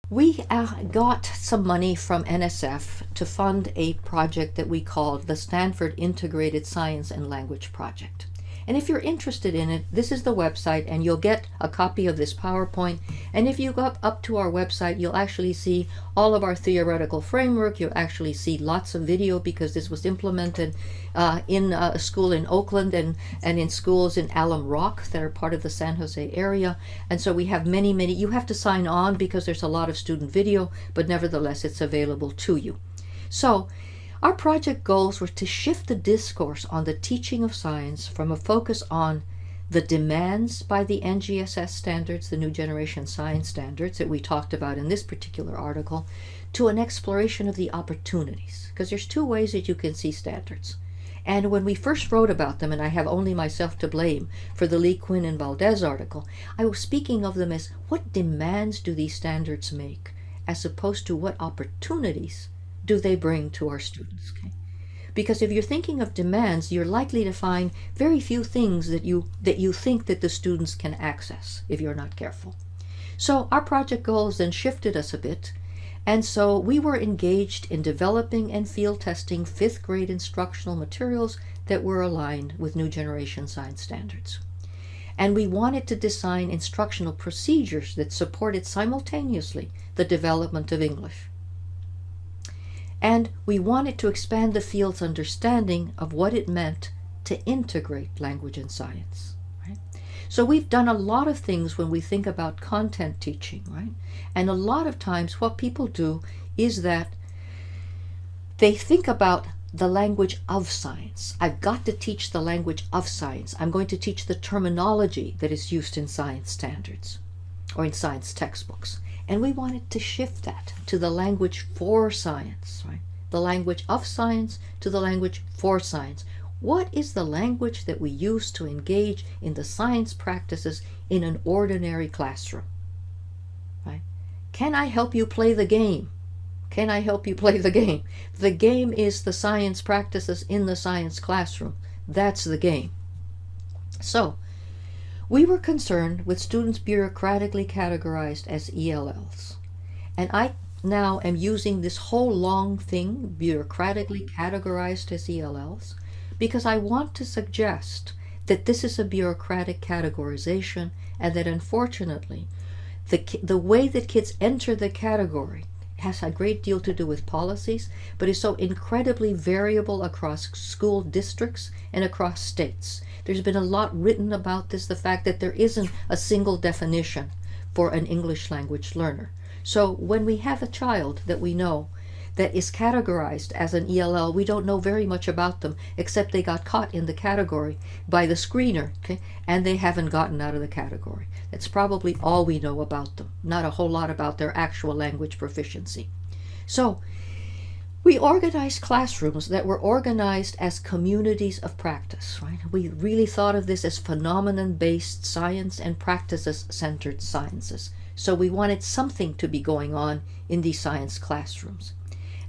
We got some money from NSF to fund a project that we called the Stanford Integrated Science and Language Project. And if you're interested in it, this is the website, and you'll get a copy of this PowerPoint. And if you go up to our website, you'll actually see all of our theoretical framework. You'll actually see lots of video, because this was implemented in a school in Oakland and in schools in Alum Rock that are part of the San Jose area. And so we have many, you have to sign on because there's a lot of student video, but nevertheless, it's available to you. So our project goals were to shift the discourse on the teaching of science from a focus on the demands by the NGSS standards, the New Generation Science Standards that we talked about in this particular article, to an exploration of the opportunities. Because there's two ways that you can see standards. And when we first wrote about them, and I have only myself to blame for the Lee, Quinn, and Valdes article, I was speaking of them as what demands do these standards make, as opposed to what opportunities do they bring to our students. Okay? Because if you're thinking of demands, you're likely to find very few things that you think that the students can access if you're not careful. So our project goals then shifted us a bit, and so we were engaged in developing and field testing 5th grade instructional materials that were aligned with New Generation Science Standards. And we wanted to design instructional procedures that supported simultaneously the development of English. And we wanted to expand the field's understanding of what it meant to integrate language and science. Right? So we've done a lot of things when we think about content teaching, right? And a lot of times what people do is that they think about the language of science. I've got to teach the language of science. I'm going to teach the terminology that is used in science standards or in science textbooks. And we wanted to shift that to the language for science, right? The language of science to the language for science. What is the language that we use to engage in the science practices in an ordinary classroom? Right? Can I help you play the game? Can I help you play the game? The game is the science practices in the science classroom. That's the game. So, we were concerned with students bureaucratically categorized as ELLs. And I now am using this whole long thing, bureaucratically categorized as ELLs, because I want to suggest that this is a bureaucratic categorization, and that unfortunately, the way that kids enter the category has a great deal to do with policies, but is so incredibly variable across school districts and across states. There's been a lot written about this, the fact that there isn't a single definition for an English language learner. So when we have a child that we know that is categorized as an ELL, we don't know very much about them, except they got caught in the category by the screener, okay? And they haven't gotten out of the category. That's probably all we know about them, not a whole lot about their actual language proficiency. So we organized classrooms that were organized as communities of practice, right? We really thought of this as phenomenon-based science and practices-centered sciences. So we wanted something to be going on in these science classrooms.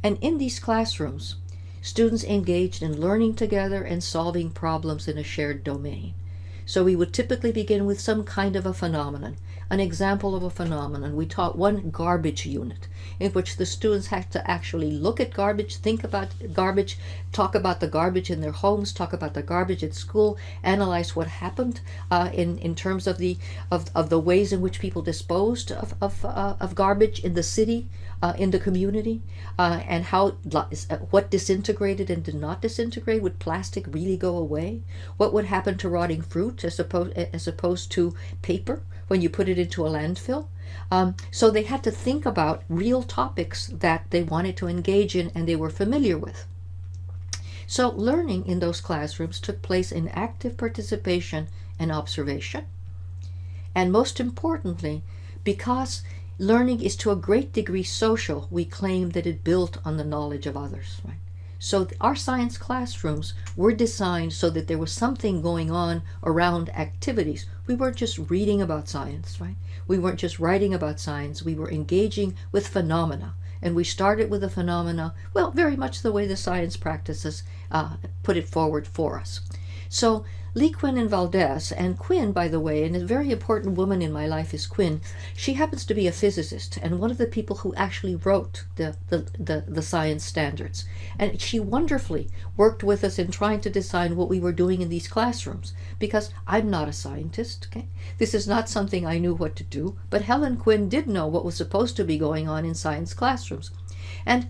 And in these classrooms, students engaged in learning together and solving problems in a shared domain. So we would typically begin with some kind of a phenomenon, an example of a phenomenon. We taught one garbage unit in which the students had to actually look at garbage, think about garbage, talk about the garbage in their homes, talk about the garbage at school, analyze what happened in terms of the ways in which people disposed of garbage in the city, in the community, and how what disintegrated and did not disintegrate. Would plastic really go away? What would happen to rotting fruit as opposed to paper when you put it into a landfill? So they had to think about real topics that they wanted to engage in and they were familiar with. So learning in those classrooms took place in active participation and observation. And most importantly, because learning is to a great degree social, we claim that it built on the knowledge of others, right? So our science classrooms were designed so that there was something going on around activities. We weren't just reading about science, right? We weren't just writing about science. We were engaging with phenomena. And we started with the phenomena, well, very much the way the science practices put it forward for us. So Lee Quinn and Valdes, and Quinn, by the way, and a very important woman in my life is Quinn. She happens to be a physicist and one of the people who actually wrote the science standards. And she wonderfully worked with us in trying to decide what we were doing in these classrooms, because I'm not a scientist. Okay? This is not something I knew what to do, but Helen Quinn did know what was supposed to be going on in science classrooms. And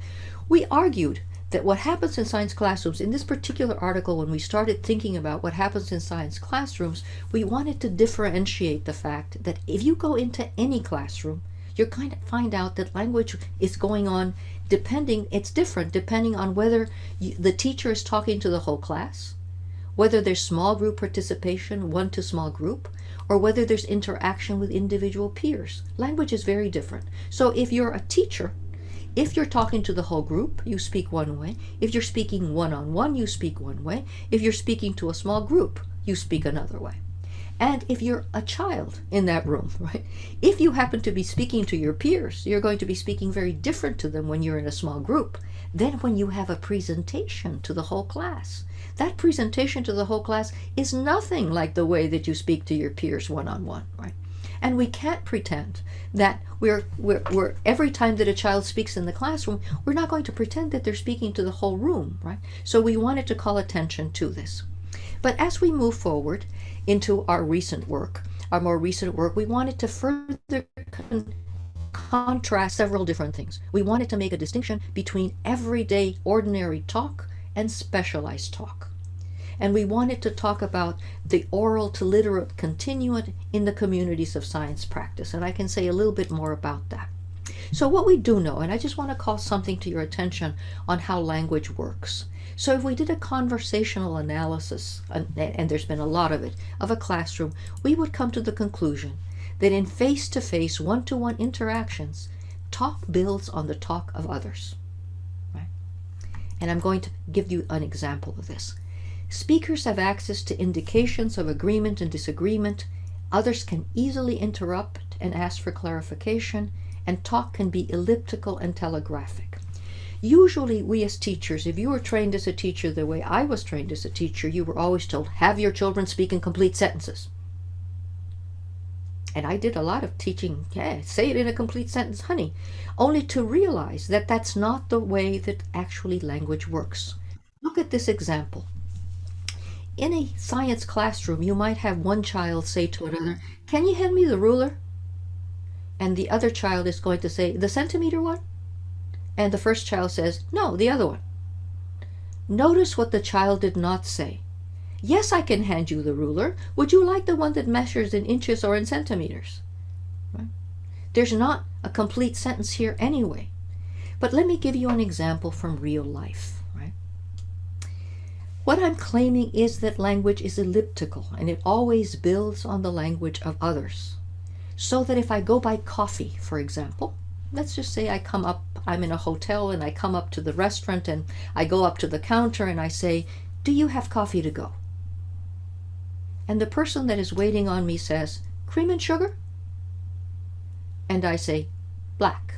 we argued that what happens in science classrooms, in this particular article, when we started thinking about what happens in science classrooms, we wanted to differentiate the fact that if you go into any classroom, you're going to find out that language is going on it's different depending on whether the teacher is talking to the whole class, whether there's small group participation, one to small group, or whether there's interaction with individual peers. Language is very different. So if you're a teacher, if you're talking to the whole group, you speak one way. If you're speaking one-on-one, you speak one way. If you're speaking to a small group, you speak another way. And if you're a child in that room, right? If you happen to be speaking to your peers, you're going to be speaking very different to them when you're in a small group than when you have a presentation to the whole class. That presentation to the whole class is nothing like the way that you speak to your peers one-on-one, right? And we can't pretend that we're every time that a child speaks in the classroom, we're not going to pretend that they're speaking to the whole room, right? So we wanted to call attention to this. But as we move forward into our more recent work, we wanted to further contrast several different things. We wanted to make a distinction between everyday, ordinary talk and specialized talk. And we wanted to talk about the oral to literate continuum in the communities of science practice. And I can say a little bit more about that. So what we do know, and I just want to call something to your attention on how language works. So if we did a conversational analysis, and there's been a lot of it, of a classroom, we would come to the conclusion that in face-to-face, one-to-one interactions, talk builds on the talk of others. Right? And I'm going to give you an example of this. Speakers have access to indications of agreement and disagreement. Others can easily interrupt and ask for clarification, and talk can be elliptical and telegraphic. Usually we as teachers, if you were trained as a teacher the way I was trained as a teacher, you were always told, have your children speak in complete sentences. And I did a lot of teaching, say it in a complete sentence, honey, only to realize that that's not the way that actually language works. Look at this example. In a science classroom, you might have one child say to another, can you hand me the ruler? And the other child is going to say, the centimeter one? And the first child says, no, the other one. Notice what the child did not say. Yes, I can hand you the ruler. Would you like the one that measures in inches or in centimeters? Right? There's not a complete sentence here anyway. But let me give you an example from real life. What I'm claiming is that language is elliptical, and it always builds on the language of others. So that if I go buy coffee, for example, let's just say I'm in a hotel and I come up to the restaurant and I go up to the counter and I say, do you have coffee to go? And the person that is waiting on me says, cream and sugar? And I say, black.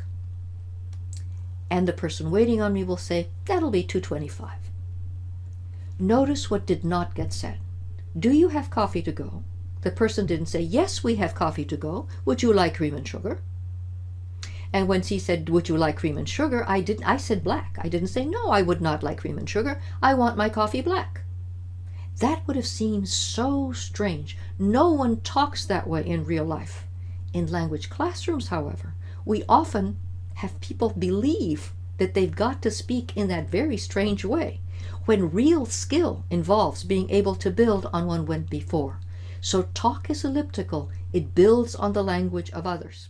And the person waiting on me will say, that'll be $2.25. Notice what did not get said. Do you have coffee to go? The person didn't say, yes, we have coffee to go. Would you like cream and sugar? And when she said, would you like cream and sugar? I said black. I didn't say, no, I would not like cream and sugar. I want my coffee black. That would have seemed so strange. No one talks that way in real life. In language classrooms, however, we often have people believe that they've got to speak in that very strange way, when real skill involves being able to build on one went before. So talk is elliptical. It builds on the language of others.